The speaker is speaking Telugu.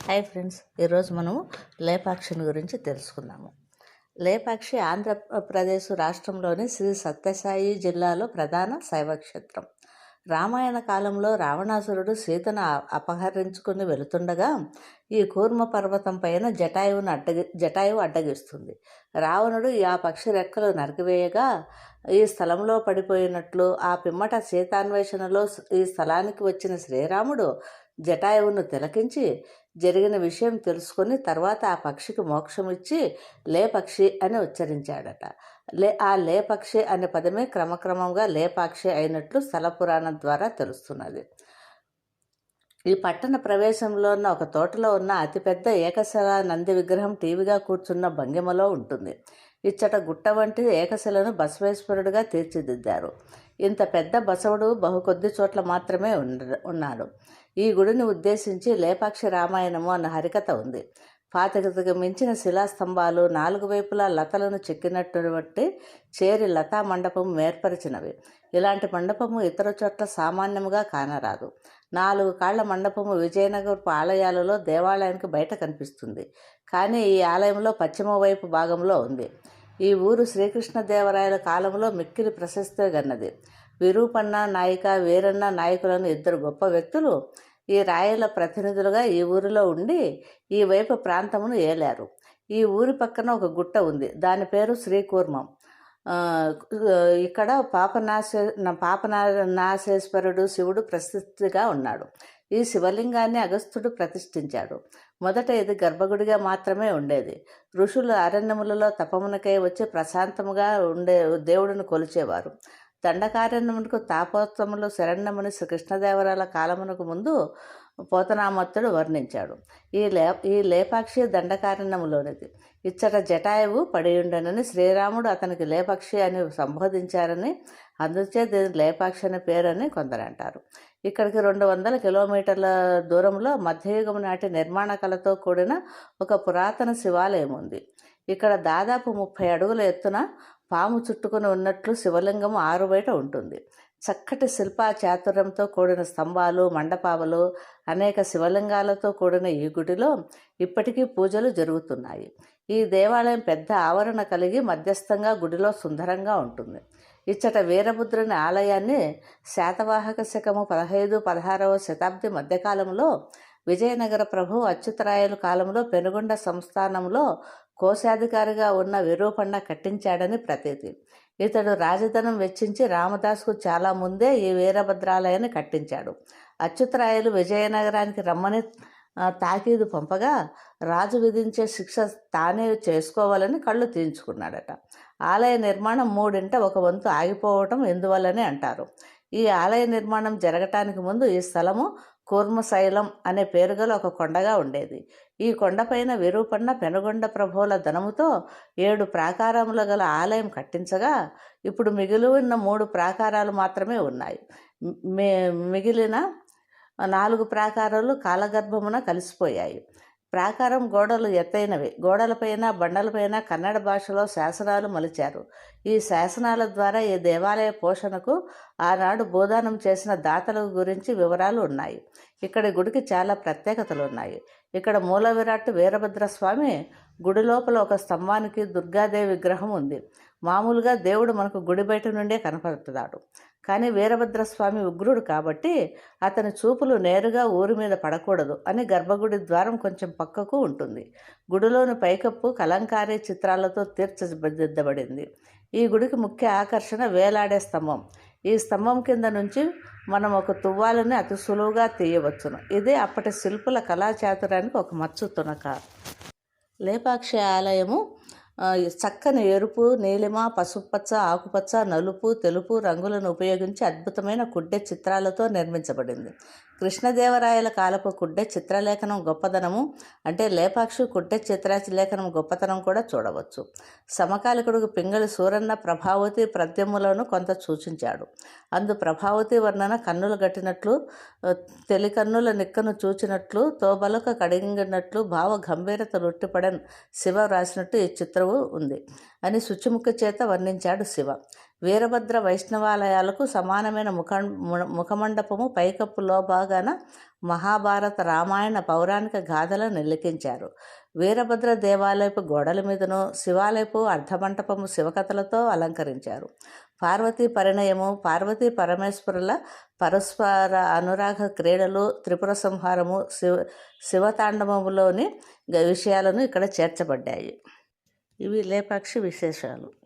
హాయ్ ఫ్రెండ్స్, ఈరోజు మనము లేపాక్షిని గురించి తెలుసుకుందాము. లేపాక్షి ఆంధ్రప్రదేశ్ రాష్ట్రంలోని శ్రీ సత్యసాయి జిల్లాలో ప్రధాన శైవ క్షేత్రం. రామాయణ కాలంలో రావణాసురుడు సీతను అపహరించుకుని వెళుతుండగా ఈ కూర్మ పర్వతం పైన జటాయువు అడ్డగిస్తుంది. రావణుడు ఆ పక్షి రెక్కలు నరికివేయగా ఈ స్థలంలో పడిపోయినట్లు ఆ పిమ్మట సీతాన్వేషణలో ఈ స్థలానికి వచ్చిన శ్రీరాముడు జటాయువును తిలకించి జరిగిన విషయం తెలుసుకొని తర్వాత ఆ పక్షికి మోక్షం ఇచ్చి లేపక్షి అని ఉచ్చరించాడట. ఆ లేపక్షి అనే పదమే క్రమక్రమంగా లేపాక్షి అయినట్లు స్థల పురాణం ద్వారా తెలుస్తున్నది. ఈ పట్టణ ప్రవేశంలో ఉన్న ఒక తోటలో ఉన్న అతిపెద్ద ఏకశిల నంది విగ్రహం టీవీగా కూర్చున్న భంగిమలో ఉంటుంది. ఇచ్చట గుట్ట వంటి ఏకశిలను బసవేశ్వరుడిగా తీర్చిదిద్దారు. ఇంత పెద్ద బసవుడు బహుకొద్ది చోట్ల మాత్రమే ఉన్నాడు. ఈ గుడిని ఉద్దేశించి లేపాక్షి రామాయణము అన్న హరికథ ఉంది. 25కు మించిన శిలాస్తంభాలు, 4 వైపులా లతలను చెక్కినటువంటి చేరి లతా మండపం ఏర్పరిచినవి. ఇలాంటి మండపము ఇతర చోట్ల సామాన్యముగా కానరాదు. 4 కాళ్ల మండపము విజయనగరపు ఆలయాలలో దేవాలయానికి బయట కనిపిస్తుంది. కానీ ఈ ఆలయంలో పశ్చిమ వైపు భాగంలో ఉంది. ఈ ఊరు శ్రీకృష్ణదేవరాయల కాలంలో మిక్కిలి ప్రశస్తి గన్నది. విరూపన్న నాయిక, వీరన్న నాయకులను 2 గొప్ప వ్యక్తులు ఈ రాయల ప్రతినిధులుగా ఈ ఊరిలో ఉండి ఈ వైపు ప్రాంతమును ఏలారు. ఈ ఊరి పక్కన ఒక గుట్ట ఉంది. దాని పేరు శ్రీకూర్మం. ఇక్కడ పాపనాశేశ్వరుడు శివుడు ప్రసిద్ధిగా ఉన్నాడు. ఈ శివలింగాన్ని అగస్త్యుడు ప్రతిష్ఠించాడు. మొదట ఇది గర్భగుడిగా మాత్రమే ఉండేది. ఋషులు అరణ్యములలో తపమునకై వచ్చి ప్రశాంతముగా ఉండే దేవుడిని కొలిచేవారు. దండకారణ్యమునకు తాపోత్తములు శరణ్యముని కృష్ణదేవరాయల కాలమునకు ముందు పోతనామత్తుడు వర్ణించాడు. ఈ లేపాక్షి దండకారణ్యములోనిది. ఇచ్చట జటాయువు పడియుండనని శ్రీరాముడు అతనికి లేపక్షి అని సంబోధించారని, అందుచే దీని లేపాక్షి అనే పేరని కొందరంటారు. ఇక్కడికి 200 కిలోమీటర్ల దూరంలో మధ్యయుగం నాటి నిర్మాణ కళతో కూడిన ఒక పురాతన శివాలయం ఉంది. ఇక్కడ దాదాపు 30 అడుగుల ఎత్తున పాము చుట్టుకుని ఉన్నట్లు శివలింగము ఆరుబయట ఉంటుంది. చక్కటి శిల్పా చాతుర్యంతో కూడిన స్తంభాలు, మండపాలు, అనేక శివలింగాలతో కూడిన ఈ గుడిలో ఇప్పటికీ పూజలు జరుగుతున్నాయి. ఈ దేవాలయం పెద్ద ఆవరణ కలిగి మధ్యస్థంగా గుడిలో సుందరంగా ఉంటుంది. ఇచ్చట వీరభద్రుని ఆలయాన్ని శాతవాహక శకము 15-16వ శతాబ్ది మధ్యకాలంలో విజయనగర ప్రభు అచ్యుతరాయలు కాలంలో పెనుగొండ సంస్థానంలో కోశాధికారిగా ఉన్న విరూపన్న కట్టించాడని ప్రతీతి. ఇతడు రాజధనం వెచ్చించి రామదాసుకు చాలా ముందే ఈ వీరభద్రాలయాన్ని కట్టించాడు. అచ్యుతరాయలు విజయనగరానికి రమ్మని తాకీదు పంపగా రాజు విధించే శిక్ష తానే చేసుకోవాలని కళ్ళు తీయించుకున్నాడట. ఆలయ నిర్మాణం 1/3 ఆగిపోవటం ఎందువల్లనే అంటారు. ఈ ఆలయ నిర్మాణం జరగటానికి ముందు ఈ స్థలము కూర్మశైలం అనే పేరుగల ఒక కొండగా ఉండేది. ఈ కొండపైన విరూపన్న పెనుగొండ ప్రభువుల ధనముతో 7 ప్రాకారముల గల ఆలయం కట్టించగా ఇప్పుడు మిగిలిన 3 ప్రాకారాలు మాత్రమే ఉన్నాయి. మిగిలిన 4 ప్రాకారాలు కాలగర్భమున కలిసిపోయాయి. ప్రాకారం గోడలు ఎత్తైనవి. గోడలపైన, బండలపైన కన్నడ భాషలో శాసనాలు మలిచారు. ఈ శాసనాల ద్వారా ఈ దేవాలయ పోషణకు ఆనాడు భూదానం చేసిన దాతల గురించి వివరాలు ఉన్నాయి. ఇక్కడి గుడికి చాలా ప్రత్యేకతలు ఉన్నాయి. ఇక్కడ మూల విరాట్ వీరభద్రస్వామి గుడి లోపల ఒక స్తంభానికి దుర్గాదేవి విగ్రహం ఉంది. మామూలుగా దేవుడు మనకు గుడి బయట నుండే కనపడుతున్నాడు. కానీ వీరభద్రస్వామి ఉగ్రుడు కాబట్టి అతని చూపులు నేరుగా ఊరి మీద పడకూడదు అని గర్భగుడి ద్వారం కొంచెం పక్కకు ఉంటుంది. గుడిలోని పైకప్పు కలంకారీ చిత్రాలతో తీర్చిదిద్దబడింది. ఈ గుడికి ముఖ్య ఆకర్షణ వేలాడే స్తంభం. ఈ స్తంభం కింద నుంచి మనం ఒక తువ్వాలని అతి సులువుగా తీయవచ్చును. ఇదే అప్పటి శిల్పుల కళాచాతుర్యానికి ఒక మచ్చు తునక. లేపాక్షి ఆలయము చక్కని ఎరుపు, నీలిమ, పసుపచ్చ, ఆకుపచ్చ, నలుపు, తెలుపు రంగులను ఉపయోగించి అద్భుతమైన కుడ్డె చిత్రాలతో నిర్మించబడింది. కృష్ణదేవరాయల కాలపు కుడ్డె చిత్రలేఖనం గొప్పదనము అంటే లేపాక్షి కుడ్డె చిత్రలేఖనం గొప్పతనం కూడా చూడవచ్చు. సమకాలికుడు పింగళి సూరన్న ప్రభావతి పద్యములను కొంత సూచించాడు. అందు ప్రభావతి వర్ణన కన్నులు గట్టినట్లు, తెలికన్నుల నిక్కను చూచినట్లు, తోబలక కడిగినట్లు, భావ గంభీరత రొట్టిపడన్ శివ రాసినట్టు ఈ చిత్రము ఉంది అని శుచిముఖ చేత వర్ణించాడు శివ. వీరభద్ర వైష్ణవాలయాలకు సమానమైన ముఖమండపము పైకప్పులో భాగాన మహాభారత రామాయణ పౌరాణిక గాథలను లిఖించారు. వీరభద్ర దేవాలయపు గోడల మీదను శివాలయపు అర్ధమంటపము శివకథలతో అలంకరించారు. పార్వతీ పరిణయము, పార్వతీ పరమేశ్వరుల పరస్పర అనురాగ క్రీడలు, త్రిపుర సంహారము, శివతాండవములోని విషయాలను ఇక్కడ చేర్చబడ్డాయి. ఇవి లేపాక్షి విశేషాలు.